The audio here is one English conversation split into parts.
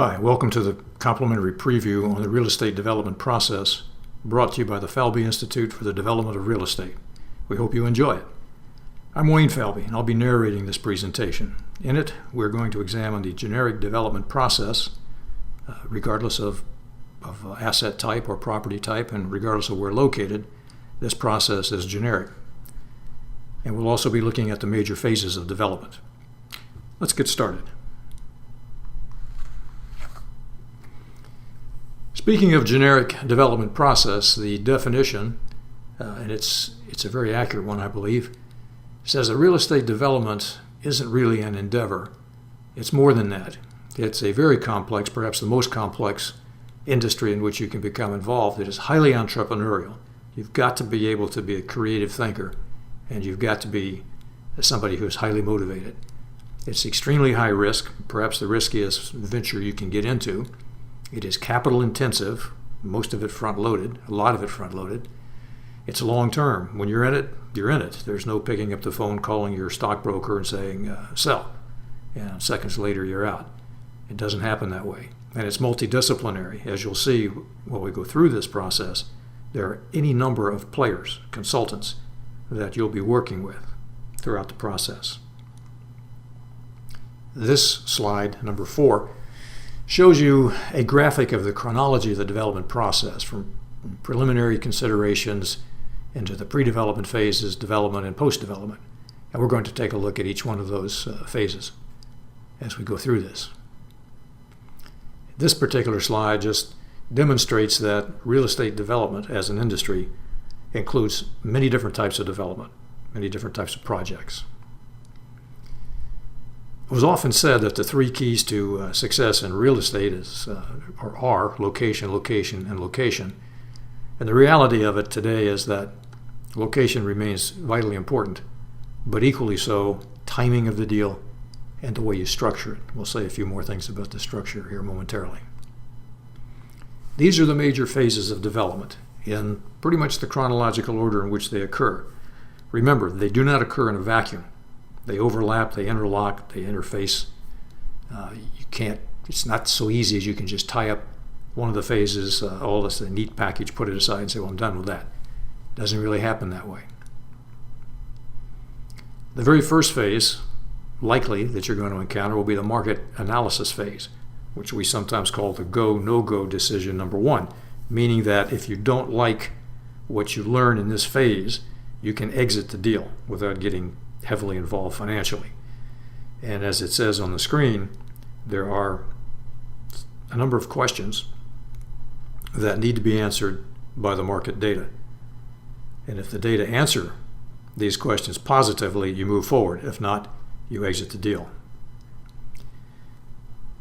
Hi, welcome to the complimentary preview on the real estate development process brought to you by the Falvey Institute for the Development of Real Estate. We hope you enjoy it. I'm Wayne Falvey, and I'll be narrating this presentation. In it, we're going to examine the generic development process, regardless of asset type or property type, and regardless of where located, this process is generic. And we'll also be looking at the major phases of development. Let's get started. Speaking of generic development process, the definition, and it's a very accurate one, I believe, says that real estate development isn't really an endeavor. It's more than that. It's a very complex, perhaps the most complex industry in which you can become involved. It is highly entrepreneurial. You've got to be able to be a creative thinker, and you've got to be somebody who is highly motivated. It's extremely high risk, perhaps the riskiest venture you can get into. It is capital intensive, most of it front loaded, a lot of it front loaded. It's long term. When you're in it, you're in it. There's no picking up the phone, calling your stockbroker and saying, sell. And seconds later, you're out. It doesn't happen that way. And it's multidisciplinary. As you'll see while we go through this process, there are any number of players, consultants, that you'll be working with throughout the process. This slide, number 4, shows you a graphic of the chronology of the development process from preliminary considerations into the pre-development phases, development, and post-development. And we're going to take a look at each one of those phases as we go through this. This particular slide just demonstrates that real estate development as an industry includes many different types of development, many different types of projects. It was often said that the 3 keys to success in real estate are location, location, and location. And the reality of it today is that location remains vitally important, but equally so, timing of the deal and the way you structure it. We'll say a few more things about the structure here momentarily. These are the major phases of development in pretty much the chronological order in which they occur. Remember, they do not occur in a vacuum. They overlap, they interlock, they interface. It's not so easy as you can just tie up one of the phases, all this a neat package, put it aside and say, well, I'm done with that. It doesn't really happen that way. The very first phase, likely, that you're going to encounter will be the market analysis phase, which we sometimes call the go, no-go decision number 1, meaning that if you don't like what you learn in this phase, you can exit the deal without getting heavily involved financially. And as it says on the screen, there are a number of questions that need to be answered by the market data. And if the data answer these questions positively, you move forward. If not, you exit the deal.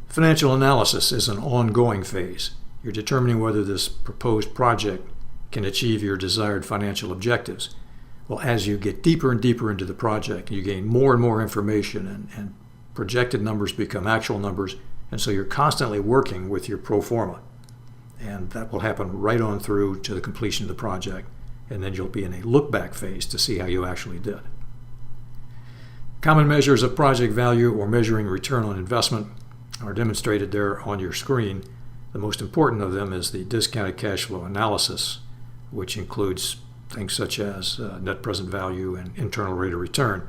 Financial analysis is an ongoing phase. You're determining whether this proposed project can achieve your desired financial objectives. Well, as you get deeper and deeper into the project, you gain more and more information, and projected numbers become actual numbers, and so you're constantly working with your pro forma. And that will happen right on through to the completion of the project, and then you'll be in a look-back phase to see how you actually did. Common measures of project value or measuring return on investment are demonstrated there on your screen. The most important of them is the discounted cash flow analysis, which includes things such as net present value and internal rate of return.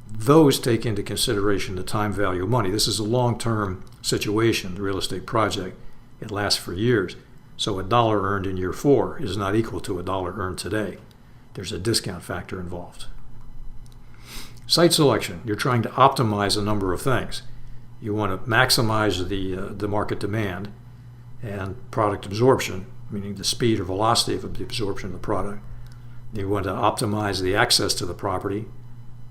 Those take into consideration the time value of money. This is a long-term situation, the real estate project. It lasts for years. So $1 earned in year 4 is not equal to $1 earned today. There's a discount factor involved. Site selection. You're trying to optimize a number of things. You want to maximize the market demand and product absorption, meaning the speed or velocity of the absorption of the product. You want to optimize the access to the property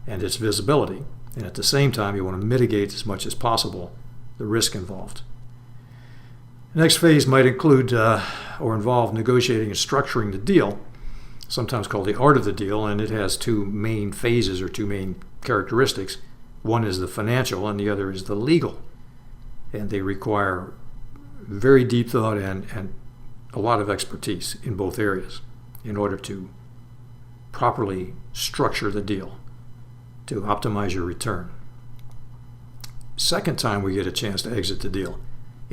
and its visibility. And at the same time, you want to mitigate as much as possible the risk involved. The next phase might include or involve negotiating and structuring the deal, sometimes called the art of the deal, and it has 2 main phases or 2 main characteristics. One is the financial and the other is the legal. And they require very deep thought and a lot of expertise in both areas in order to properly structure the deal to optimize your return. Second time we get a chance to exit the deal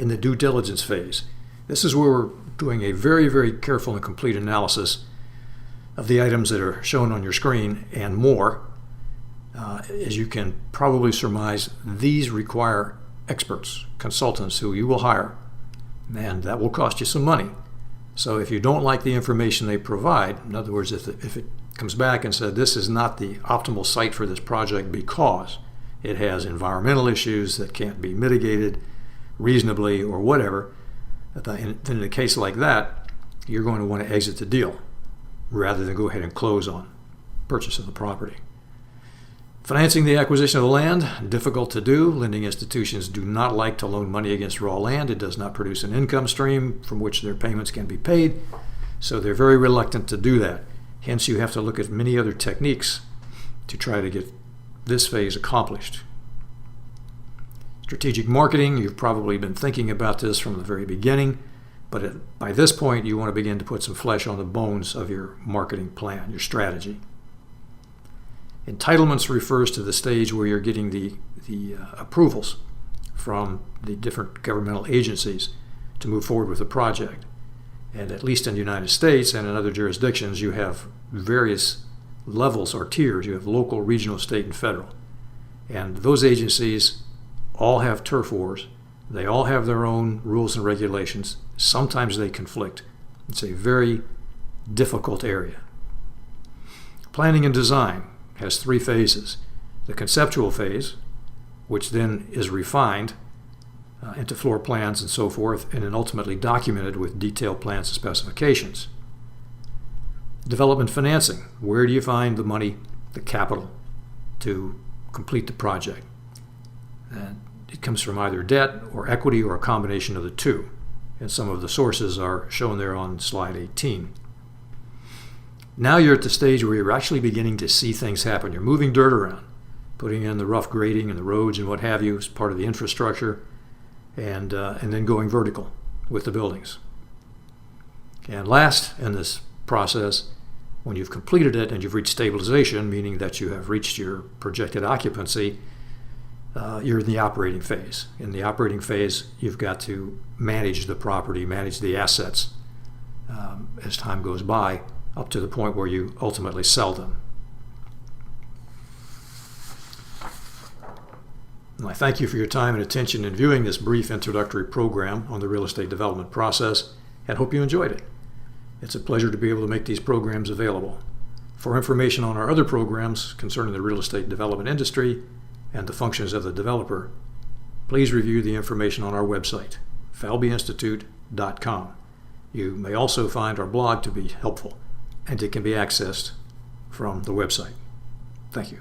in the due diligence phase. This is where we're doing a very, very careful and complete analysis of the items that are shown on your screen and more. As you can probably surmise, these require experts, consultants who you will hire, and that will cost you some money. So if you don't like the information they provide, in other words, if it comes back and said this is not the optimal site for this project because it has environmental issues that can't be mitigated reasonably or whatever, then in a case like that, you're going to want to exit the deal rather than go ahead and close on purchase of the property. Financing the acquisition of the land, difficult to do. Lending institutions do not like to loan money against raw land. It does not produce an income stream from which their payments can be paid, so they're very reluctant to do that. Hence, you have to look at many other techniques to try to get this phase accomplished. Strategic marketing, you've probably been thinking about this from the very beginning, but by this point, you want to begin to put some flesh on the bones of your marketing plan, your strategy. Entitlements refers to the stage where you're getting the approvals from the different governmental agencies to move forward with the project. And at least in the United States and in other jurisdictions, you have various levels or tiers. You have local, regional, state, and federal. And those agencies all have turf wars. They all have their own rules and regulations. Sometimes they conflict. It's a very difficult area. Planning and design has 3 phases. The conceptual phase, which then is refined into floor plans and so forth, and then ultimately documented with detailed plans and specifications. Development financing, where do you find the money, the capital, to complete the project? And it comes from either debt or equity or a combination of the two. And some of the sources are shown there on slide 18. Now you're at the stage where you're actually beginning to see things happen. You're moving dirt around, putting in the rough grading and the roads and what have you as part of the infrastructure, and then going vertical with the buildings. And last in this process, when you've completed it and you've reached stabilization, meaning that you have reached your projected occupancy, you're in the operating phase. In the operating phase, you've got to manage the property, manage the assets as time goes by, up to the point where you ultimately sell them. And I thank you for your time and attention in viewing this brief introductory program on the real estate development process, and hope you enjoyed it. It's a pleasure to be able to make these programs available. For information on our other programs concerning the real estate development industry and the functions of the developer, please review the information on our website, falbyinstitute.com. You may also find our blog to be helpful, and it can be accessed from the website. Thank you.